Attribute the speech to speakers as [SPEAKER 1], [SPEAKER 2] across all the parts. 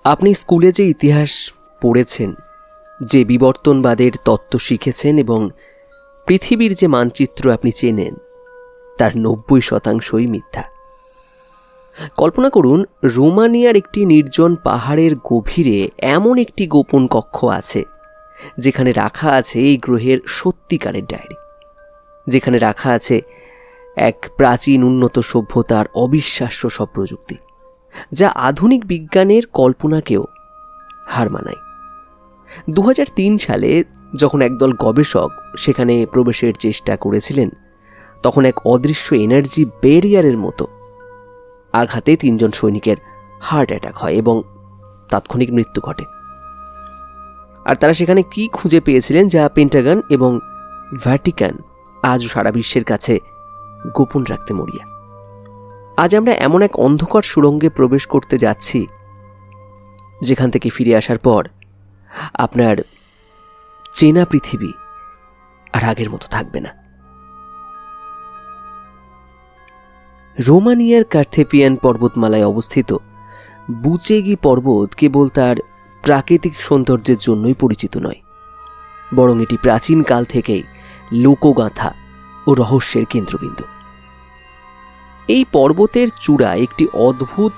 [SPEAKER 1] আপনি স্কুলে যে ইতিহাস পড়েছেন, যে বিবর্তনবাদের তত্ত্ব শিখেছেন এবং পৃথিবীর যে মানচিত্র আপনি চেনেন, তার 90% মিথ্যা। কল্পনা করুন, রোমানিয়ার একটি নির্জন পাহাড়ের গভীরে এমন একটি গোপন কক্ষ আছে যেখানে রাখা আছে এই গ্রহের সত্যিকারের ডায়েরি, যেখানে রাখা আছে এক প্রাচীন উন্নত সভ্যতার অবিশ্বাস্য সব প্রযুক্তি, যা আধুনিক বিজ্ঞানের কল্পনাকেও হার মানায়। 2003 সালে যখন একদল গবেষক সেখানে প্রবেশের চেষ্টা করেছিলেন, তখন এক অদৃশ্য এনার্জি ব্যারিয়ারের মতো আঘাতে 3 জন সৈনিকের হার্ট অ্যাটাক হয় এবং তাৎক্ষণিক মৃত্যু ঘটে। আর তারা সেখানে কি খুঁজে পেয়েছিলেন যা পেন্টাগন এবং ভ্যাটিকান আজও সারা বিশ্বের কাছে গোপন রাখতে মরিয়া। আজ আমরা এমন এক অন্ধকার সুড়ঙ্গে প্রবেশ করতে যাচ্ছি যেখান থেকে ফিরে আসার পর আপনার চেনা পৃথিবী আর আগের মতো থাকবে না। রোমানিয়ার কার্থেপিয়ান পর্বতমালায় অবস্থিত বুচেগি পর্বত কেবল তার প্রাকৃতিক সৌন্দর্যের জন্যই পরিচিত নয়, বরং এটি প্রাচীন কাল থেকেই লোকগাথা ও রহস্যের কেন্দ্রবিন্দু। এই পর্বতের চূড়ায় একটি অদ্ভুত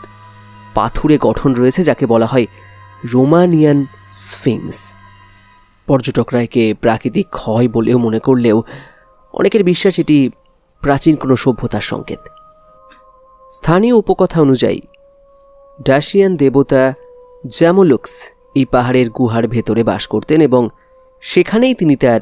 [SPEAKER 1] পাথুরে গঠন রয়েছে যাকে বলা হয় রোমানিয়ান স্ফিংস। পর্যটকরা একে প্রাকৃতিক ক্ষয় বলেও মনে করলেও অনেকের বিশ্বাস এটি প্রাচীন কোনো সভ্যতার সংকেত। স্থানীয় উপকথা অনুযায়ী ডাসিয়ান দেবতা জ্যামোলুক্স এই পাহাড়ের গুহার ভেতরে বাস করতেন এবং সেখানেই তিনি তার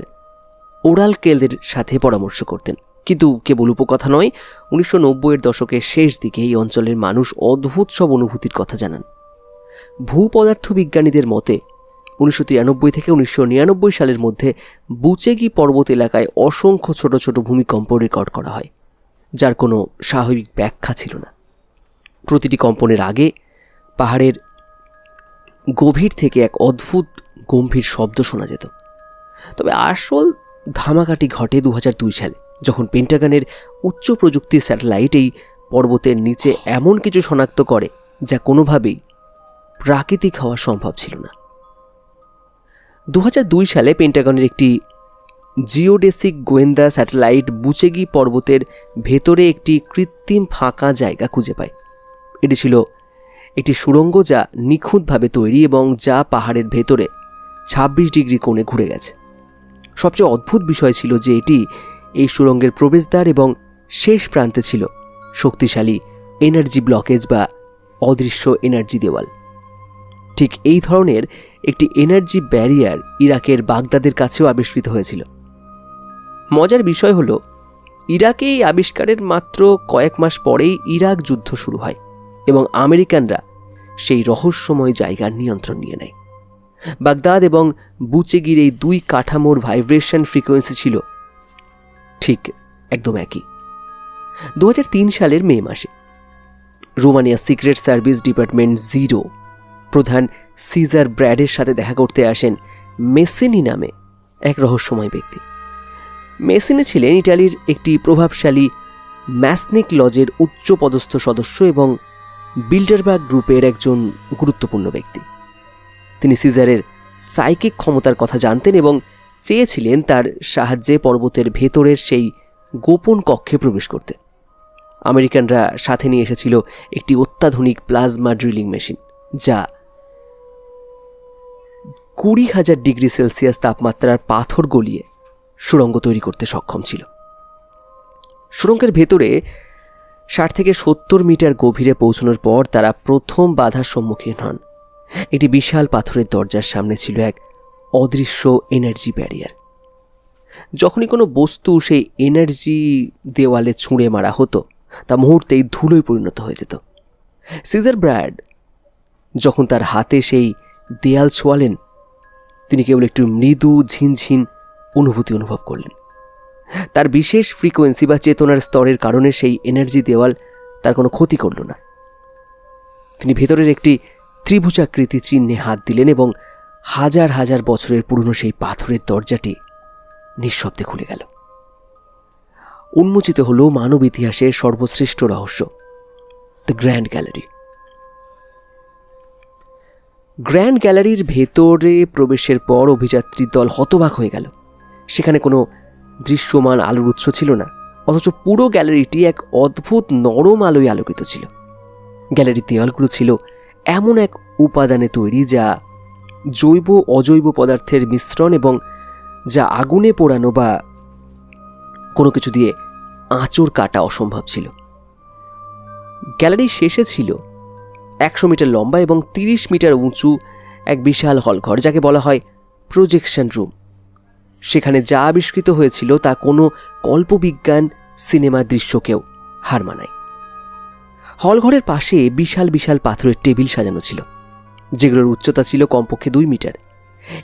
[SPEAKER 1] ওরালকেলদের সাথে পরামর্শ করতেন। কিন্তু কেবল উপকথা নয়, 1990-এর দশকের শেষ দিকে এই অঞ্চলের মানুষ অদ্ভুত সব অনুভূতির কথা জানান। ভূপদার্থবিজ্ঞানীদের মতে 1993 থেকে 1999 সালের মধ্যে বুচেগি পর্বত এলাকায় অসংখ্য ছোট ছোট ভূমিকম্প রেকর্ড করা হয়, যার কোনো স্বাভাবিক ব্যাখ্যা ছিল না। প্রতিটি কম্পনের আগে পাহাড়ের গভীর থেকে এক অদ্ভুত গম্ভীর শব্দ শোনা যেত। তবে আসল ধামাকাটি ঘটে 2002 সালে, যখন পেন্টাগনের উচ্চ প্রযুক্তির স্যাটেলাইট এই পর্বতের নিচে এমন কিছু শনাক্ত করে যা কোনোভাবেই প্রাকৃতিক হওয়া সম্ভব ছিল না। 2002 সালে পেন্টাগনের একটি জিওডেসিক গোয়েন্দা স্যাটেলাইট বুচেগি পর্বতের ভেতরে একটি কৃত্রিম ফাঁকা জায়গা খুঁজে পায়। এটি ছিল একটি সুড়ঙ্গ যা নিখুঁতভাবে তৈরি এবং যা পাহাড়ের ভেতরে 26 ডিগ্রি কোণে ঘুরে গেছে। সবচেয়ে অদ্ভুত বিষয় ছিল যে এটি এই সুড়ঙ্গের প্রবেশদ্বার এবং শেষ প্রান্তে ছিল শক্তিশালী এনার্জি ব্লকেজ বা অদৃশ্য এনার্জি দেওয়াল। ঠিক এই ধরনের একটি এনার্জি ব্যারিয়ার ইরাকের বাগদাদের কাছেও আবিষ্কৃত হয়েছিল। মজার বিষয় হলো, ইরাকে এই আবিষ্কারের মাত্র কয়েক মাস পরেই ইরাক যুদ্ধ শুরু হয় এবং আমেরিকানরা সেই রহস্যময় জায়গার নিয়ন্ত্রণ নিয়ে নেয়। বাগদাদ এবং বুচেগির এই দুই কাঠামোর ভাইব্রেশন ফ্রিকোয়েন্সি ছিল ঠিক একদম একই। 2003 সালের মে মাসে রোমানিয়া সিক্রেট সার্ভিস ডিপার্টমেন্ট 0 প্রধান সিজার ব্র্যাডের সাথে দেখা করতে আসেন মেসিনি নামে এক রহস্যময় ব্যক্তি। মেসিনি ছিলেন ইটালির একটি প্রভাবশালী ম্যাসনিক লজের উচ্চপদস্থ সদস্য এবং বিল্ডারবার্গ গ্রুপের একজন গুরুত্বপূর্ণ ব্যক্তি। তিনি সিজারের সাইকিক ক্ষমতার কথা জানতেন এবং চেয়েছিলেন তার সাহায্যে পর্বতের ভেতরের সেই গোপন কক্ষে প্রবেশ করতে। আমেরিকানরা সাথে নিয়ে এসেছিল একটি অত্যাধুনিক প্লাজমা ড্রিলিং মেশিন, যা 20,000 ডিগ্রি সেলসিয়াস তাপমাত্রার পাথর গলিয়ে সুড়ঙ্গ তৈরি করতে সক্ষম ছিল। সুড়ঙ্গের ভেতরে 60 থেকে 70 মিটার গভীরে পৌঁছানোর পর তারা প্রথম বাধার সম্মুখীন হন। একটি বিশাল পাথরের দরজার সামনে ছিল এক অদৃশ্য এনার্জি ব্যারিয়ার। যখনই কোনো বস্তু সেই এনার্জি দেওয়ালে ছুঁড়ে মারা হতো, তা মুহূর্তেই ধুলোয় পরিণত হয়ে যেত। সিজার ব্র্যাড যখন তার হাতে সেই দেয়াল ছোঁয়ালেন, তিনি কেবল একটু মৃদু ঝিনঝিন অনুভূতি অনুভব করলেন। তার বিশেষ ফ্রিকোয়েন্সি বা চেতনার স্তরের কারণে সেই এনার্জি দেওয়াল তার কোনো ক্ষতি করল না। তিনি ভেতরের একটি ত্রিভুজাকৃতি চিহ্নে হাত দিলেন এবং হাজার হাজার বছরের পুরনো সেই পাথরের দরজাটি নিঃশব্দে খুলে গেল। উন্মোচিত হল মানব ইতিহাসের সর্বশ্রেষ্ঠ রহস্য, দ্য গ্র্যান্ড গ্যালারি। গ্র্যান্ড গ্যালারির ভেতরে প্রবেশের পর অভিযাত্রীর দল হতবাক হয়ে গেল। সেখানে কোনো দৃশ্যমান আলোর উৎস ছিল না, অথচ পুরো গ্যালারিটি এক অদ্ভুত নরম আলোয় আলোকিত ছিল। গ্যালারির দেওয়ালগুলো ছিল এমন এক উপাদানে তৈরি যা জৈব অজৈব পদার্থের মিশ্রণ এবং যা আগুনে পোড়ানো বা কোনো কিছু দিয়ে আঁচড় কাটা অসম্ভব ছিল। গ্যালারির শেষে ছিল 100 মিটার লম্বা এবং 30 মিটার উঁচু এক বিশাল হলঘর, যাকে বলা হয় প্রজেকশন রুম। সেখানে যা আবিষ্কৃত হয়েছিল তা কোনো কল্পবিজ্ঞান সিনেমার দৃশ্যকেও হার মানায়। হলঘরের পাশে বিশাল বিশাল পাথরের টেবিল সাজানো ছিল, যেগুলোর উচ্চতা ছিল কমপক্ষে 2 মিটার।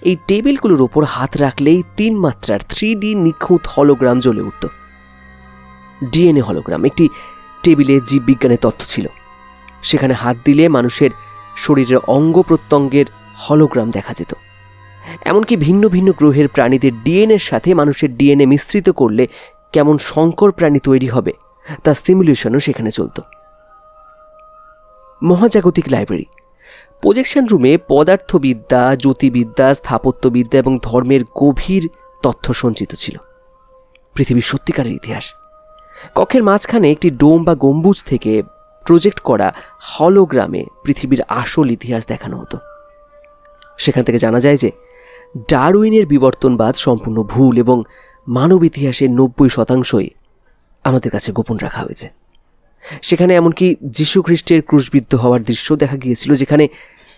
[SPEAKER 1] এই টেবিলগুলোর ওপর হাত রাখলেই 3 মাত্রার 3D নিখুঁত হলোগ্রাম জ্বলে উঠত। DNA hologram. একটি টেবিলে জীববিজ্ঞানের তথ্য ছিল। সেখানে হাত দিলে মানুষের শরীরের অঙ্গ প্রত্যঙ্গের হলোগ্রাম দেখা যেত। এমনকি ভিন্ন ভিন্ন গ্রহের প্রাণীদের ডিএনএর সাথে মানুষের ডিএনএ মিশ্রিত করলে কেমন সংকর প্রাণী তৈরি হবে তা সিমুলেশনও সেখানে চলত। মহাজাগতিক লাইব্রেরি। প্রজেকশন রুমে পদার্থবিদ্যা, জ্যোতির্বিদ্যা, স্থাপত্যবিদ্যা এবং ধর্মের গভীর তথ্য সঞ্চিত ছিল। পৃথিবীর সত্যিকারের ইতিহাস। কক্ষের মাঝখানে একটি ডোম বা গম্বুজ থেকে প্রজেক্ট করা হলোগ্রামে পৃথিবীর আসল ইতিহাস দেখানো হতো। সেখান থেকে জানা যায় যে ডারউইনের বিবর্তনবাদ সম্পূর্ণ ভুল এবং মানব ইতিহাসের 90% আমাদের কাছে গোপন রাখা হয়েছে। সেখানে এমনকি যীশু খ্রিস্টের ক্রুশবিদ্ধ হওয়ার দৃশ্য দেখা গিয়েছিল, যেখানে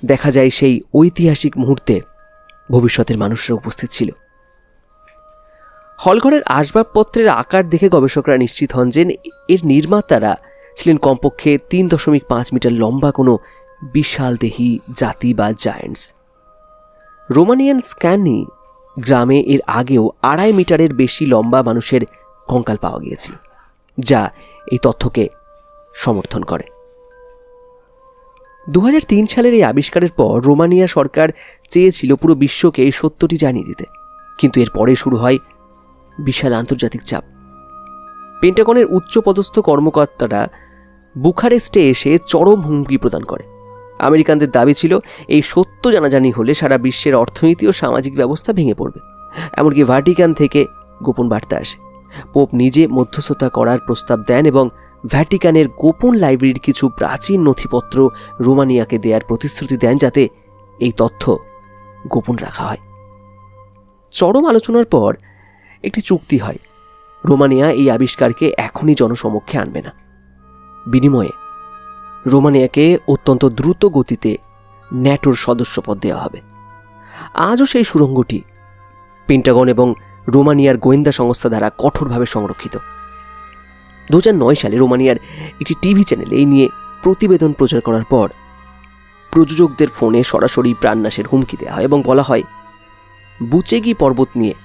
[SPEAKER 1] দেখা যায় সেই ঐতিহাসিক মুহূর্তে ভবিষ্যতের মানুষরা উপস্থিত ছিল। হলঘরের আসবাবপত্রের আকার দেখে গবেষকরা নিশ্চিত হন যে এর নির্মাতারা ছিলেন কমপক্ষে 3.5 মিটার লম্বা কোনো বিশালদেহী জাতি বা জায়ান্টস। রোমানিয়ান স্ক্যানি গ্রামে এর আগেও 2.5 মিটারের বেশি লম্বা মানুষের কঙ্কাল পাওয়া গিয়েছিল, যা এই তথ্যকে সমর্থন করে। 2003 সালের এই আবিষ্কারের পর রোমানিয়া সরকার চেয়েছিল পুরো বিশ্বকে এই সত্যটি জানিয়ে দিতে, কিন্তু এর পরে শুরু হয় বিশাল আন্তর্জাতিক চাপ। পেন্টাগনের উচ্চপদস্থ কর্মকর্তারা বুখারেস্টে এসে চরম হুমকি প্রদান করে। আমেরিকানদের দাবি ছিল এই সত্য জানাজানি হলে সারা বিশ্বের অর্থনীতি ও সামাজিক ব্যবস্থা ভেঙে পড়বে। এমনকি ভ্যাটিকান থেকে গোপন বার্তা আসে। পোপ নিজে মধ্যস্থতা করার প্রস্তাব দেন এবং ভ্যাটিকানের গোপন লাইব্রেরির কিছু প্রাচীন নথিপত্র রোমানিয়াকে দেওয়ার প্রতিশ্রুতি দেন, যাতে এই তথ্য গোপন রাখা হয়। চরম আলোচনার পর একটি চুক্তি হয়। রোমানিয়া এই আবিষ্কারকে এখনই জনসমক্ষে আনবে না। বিনিময়ে রোমানিয়াকে অত্যন্ত দ্রুত গতিতে ন্যাটোর সদস্যপদ দেওয়া হবে। আজও সেই সুড়ঙ্গটি পেন্টাগন এবং রোমানিয়ার গোয়েন্দা সংস্থা দ্বারা কঠোরভাবে সংরক্ষিত। 2009 সালে রোমানিয়ার একটি টিভি চ্যানেলে এই নিয়ে প্রতিবেদন প্রচার করার পর প্রযোজকদের ফোনে সরাসরি প্রাণনাশের হুমকি দেওয়া হয় এবং বলা হয় বুচেগি পর্বত নিয়ে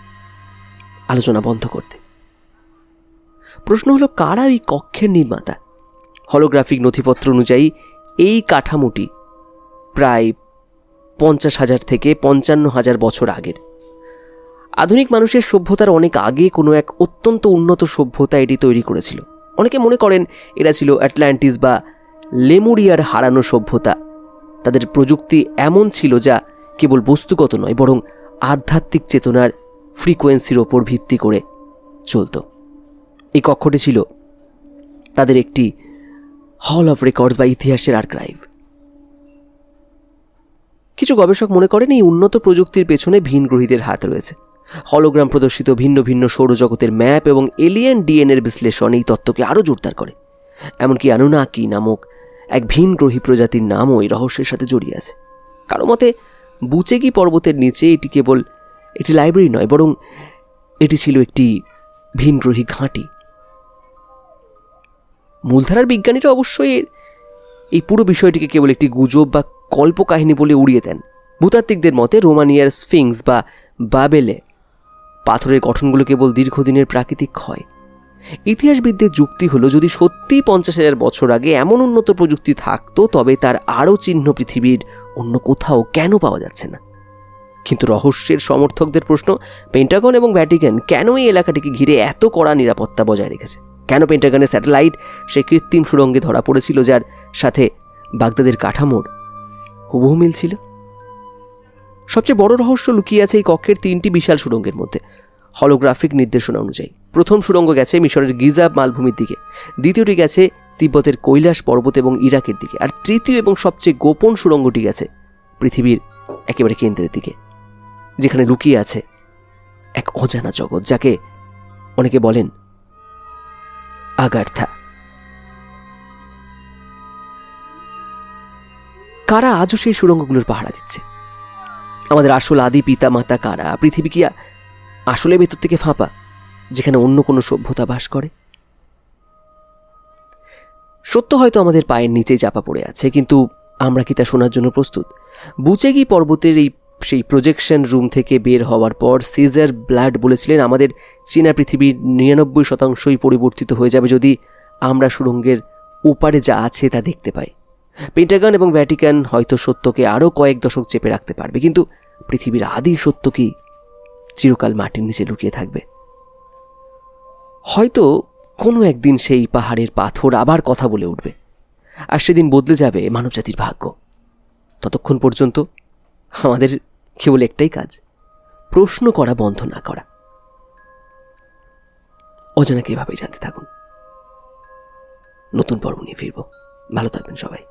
[SPEAKER 1] আলোচনা বন্ধ করতে। প্রশ্ন হলো, কারা এই কক্ষের নির্মাতা? হলোগ্রাফিক নথিপত্র অনুযায়ী এই কাঠামোটি প্রায় 50,000 থেকে 55,000 বছর আগের। আধুনিক মানুষের সভ্যতার অনেক আগে কোনো এক অত্যন্ত উন্নত সভ্যতা এটি তৈরি করেছিল। অনেকে মনে করেন এরা ছিল অ্যাটলান্টিস বা লেমুরিয়ার হারানো সভ্যতা। তাদের প্রযুক্তি এমন ছিল যা কেবল বস্তুগত নয়, বরং আধ্যাত্মিক চেতনার ফ্রিকোয়েন্সির ওপর ভিত্তি করে চলত। এই কক্ষটি ছিল তাদের একটি হল অফ রেকর্ডস বা ইতিহাসের আর্কাইভ। কিছু গবেষক মনে করেন এই উন্নত প্রযুক্তির পেছনে ভিনগ্রহীদের হাত রয়েছে। হলোগ্রাম প্রদর্শিত ভিন্ন ভিন্ন সৌরজগতের ম্যাপ এবং এলিয়েন ডিএনএর বিশ্লেষণ এই তত্ত্বকে আরও জোরদার করে। এমনকি আনুনাকি নামক এক ভিনগ্রহী প্রজাতির নামও এই রহস্যের সাথে জড়িয়ে আছে। কারো মতে বুচেগি পর্বতের নিচে এটি কেবল একটি লাইব্রেরি নয়, বরং এটি ছিল একটি ভিনগ্রহী ঘাঁটি। মূলধারার বিজ্ঞানীরা অবশ্যই এই পুরো বিষয়টিকে কেবল একটি গুজব বা কল্পকাহিনী বলে উড়িয়ে দেন। ভূতাত্ত্বিকদের মতে রোমানিয়ার স্ফিংস বা বাবেলে পাথরের গঠনগুলো কেবল দীর্ঘদিনের প্রাকৃতিক ক্ষয়। ইতিহাসবিদদের যুক্তি হলো, যদি সত্যিই 50,000 বছর আগে এমন উন্নত প্রযুক্তি থাকতো, তবে তার আরও চিহ্ন পৃথিবীর অন্য কোথাও কেন পাওয়া যাচ্ছে না? কিন্তু রহস্যের সমর্থকদের প্রশ্ন, পেন্টাগন এবং ভ্যাটিকান কেন এই এলাকাটিকে ঘিরে এত কড়া নিরাপত্তা বজায় রেখেছে? কেন পেন্টাগনের স্যাটেলাইট সেই কৃত্রিম সুড়ঙ্গে ধরা পড়েছিল, যার সাথে বাগদাদের কাঠামোর হুবহু মিল ছিল? সবচেয়ে বড় রহস্য লুকিয়ে আছে এই কক্ষের 3টি বিশাল সুড়ঙ্গের মধ্যে। হলোগ্রাফিক নির্দেশনা অনুযায়ী প্রথম সুড়ঙ্গ গেছে মিশরের গিজা মালভূমির দিকে, দ্বিতীয়টি গেছে তিব্বতের কৈলাস পর্বত এবং ইরাকের দিকে, আর তৃতীয় এবং সবচেয়ে গোপন সুড়ঙ্গটি গেছে পৃথিবীর একেবারে কেন্দ্রের দিকে, যেখানে লুকিয়ে আছে এক অজানা জগৎ, যাকে অনেকে বলেন আগার্থা। কারা আজও সেই সুড়ঙ্গগুলোর পাহারা দিচ্ছে? আমাদের আসল আদি পিতা মাতা কারা? পৃথিবী কি আসলে ভেতর থেকে ফাঁপা, যেখানে অন্য কোনো সভ্যতা বাস করে? সত্য হয়তো আমাদের পায়ের নিচেই চাপা পড়ে আছে, কিন্তু আমরা কি তা শোনার জন্য প্রস্তুত? বুচেগি পর্বতের সেই প্রজেকশন রুম থেকে বের হওয়ার পর সিজার ব্লাড বলেছিলেন, আমাদের চীনা পৃথিবীর 99%ই পরিবর্তিত হয়ে যাবে যদি আমরা সুড়ঙ্গের ওপারে যা আছে তা দেখতে পাই। পেন্টাগন এবং ভ্যাটিকান হয়তো সত্যকে আরও কয়েক দশক চেপে রাখতে পারবে, কিন্তু পৃথিবীর আদি সত্য কি চিরকাল মাটির নিচে লুকিয়ে থাকবে? হয়তো কোনো একদিন সেই পাহাড়ের পাথর আবার কথা বলে উঠবে, আর সেদিন বদলে যাবে মানবজাতির ভাগ্য। ততক্ষণ পর্যন্ত আমাদের কেবল একটাই কাজ, প্রশ্ন করা বন্ধ না করা। অজানাকে এভাবেই জানতে থাকুন। নতুন পর্ব নিয়ে ফিরব। ভালো থাকবেন সবাই।